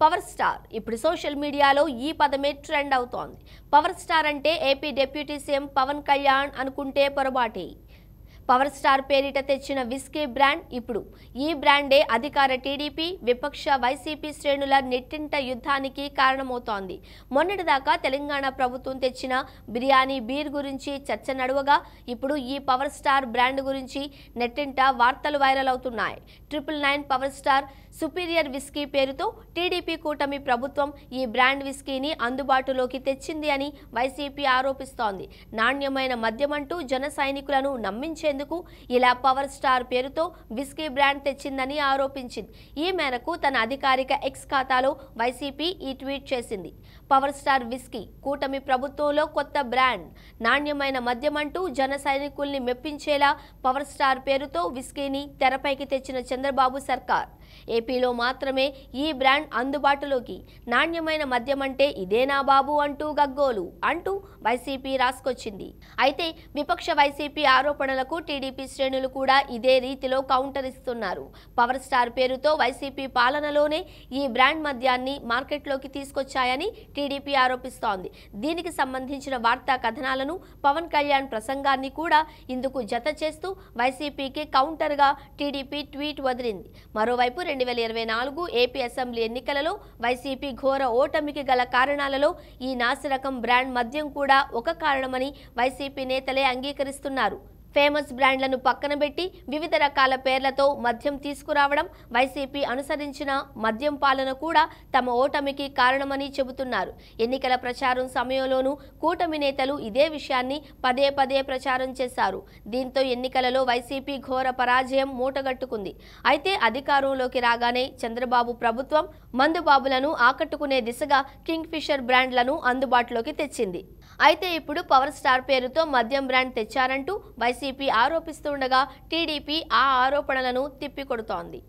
Power star ఇప్పుడు social మీడియాలో ఈ పదమే ట్రెండ్ అవుతోంది. పవర్ స్టార్ అంటే AP deputy CM Pawan Kalyan అనుకుంటే పొరపాటే. పవర్ స్టార్ పేరిట తెచ్చిన విస్కీ బ్రాండ్ ఇప్పుడు ఈ బ్రాండే అధికార టీడీపీ విపక్ష వైసీపీ శ్రేణుల నెట్టింట యుద్ధానికి కారణమవుతోంది. మొన్నటిదాకా తెలంగాణ ప్రభుత్వం తెచ్చిన బిర్యానీ బీర్ గురించి చర్చ నడువగా ఇప్పుడు ఈ పవర్ స్టార్ బ్రాండ్ గురించి నెట్టింట వార్తలు వైరల్ అవుతున్నాయి. 999 పవర్ స్టార్ సుపీరియర్ విస్కీ పేరుతో టీడీపీ కూటమి ప్రభుత్వం ఈ బ్రాండ్ విస్కీని అందుబాటులోకి తెచ్చింది అని వైసీపీ ఆరోపిస్తోంది. నాణ్యమైన మద్యమంటూ జన సైనికులను నమ్మించేందుకు ఇలా పవర్ స్టార్ పేరుతో విస్కీ బ్రాండ్ తెచ్చిందని ఆరోపించింది. ఈ మేరకు తన అధికారిక ఎక్స్ ఖాతాలో వైసీపీ ఈ ట్వీట్ చేసింది. పవర్ స్టార్ విస్కీ కూటమి ప్రభుత్వంలో కొత్త బ్రాండ్. నాణ్యమైన మద్యమంటూ జన సైనికుల్ని మెప్పించేలా పవర్ స్టార్ పేరుతో విస్కీని తెరపైకి తెచ్చిన చంద్రబాబు సర్కార్. ఏపీలో మాత్రమే ఈ బ్రాండ్ అందుబాటులోకి. నాణ్యమైన మద్యమంటే ఇదేనా బాబు అంటూ గగ్గోలు అంటూ వైసీపీ రాసుకొచ్చింది. అయితే విపక్ష వైసీపీ ఆరోపణలకు టీడీపీ శ్రేణులు కూడా ఇదే రీతిలో కౌంటర్ ఇస్తున్నారు. పవర్ స్టార్ పేరుతో వైసీపీ పాలనలోనే ఈ బ్రాండ్ మద్యాన్ని మార్కెట్లోకి తీసుకొచ్చాయని టీడీపీ ఆరోపిస్తోంది. దీనికి సంబంధించిన వార్తా కథనాలను పవన్ కళ్యాణ్ ప్రసంగాన్ని కూడా ఇందుకు జత చేస్తూ వైసీపీకి కౌంటర్గా టీడీపీ ట్వీట్ వదిలింది. మరోవైపు 2024 ఏపీ అసెంబ్లీ ఎన్నికలలో వైసీపీ ఘోర ఓటమికి గల కారణాలలో ఈ నాసిరకం బ్రాండ్ మద్యం కూడా ఒక కారణమని వైసీపీ నేతలే అంగీకరిస్తున్నారు. ఫేమస్ బ్రాండ్లను పక్కన పెట్టి వివిధ రకాల పేర్లతో మద్యం తీసుకురావడం, వైసీపీ అనుసరించిన మద్యం పాలన కూడా తమ ఓటమికి కారణమని చెబుతున్నారు. ఎన్నికల ప్రచారం సమయంలోనూ కూటమి నేతలు ఇదే విషయాన్ని పదే పదే ప్రచారం చేశారు. దీంతో ఎన్నికలలో వైసీపీ ఘోర పరాజయం మూటగట్టుకుంది. అయితే అధికారంలోకి రాగానే చంద్రబాబు ప్రభుత్వం మందుబాబులను ఆకట్టుకునే దిశగా కింగ్ ఫిషర్ బ్రాండ్లను అందుబాటులోకి తెచ్చింది. అయితే ఇప్పుడు పవర్ స్టార్ పేరుతో మద్యం బ్రాండ్ తెచ్చారంటూ వైసీపీ ఆరోపిస్తుండగా టీడీపీ ఆ ఆరోపణలను తిప్పికొడుతోంది.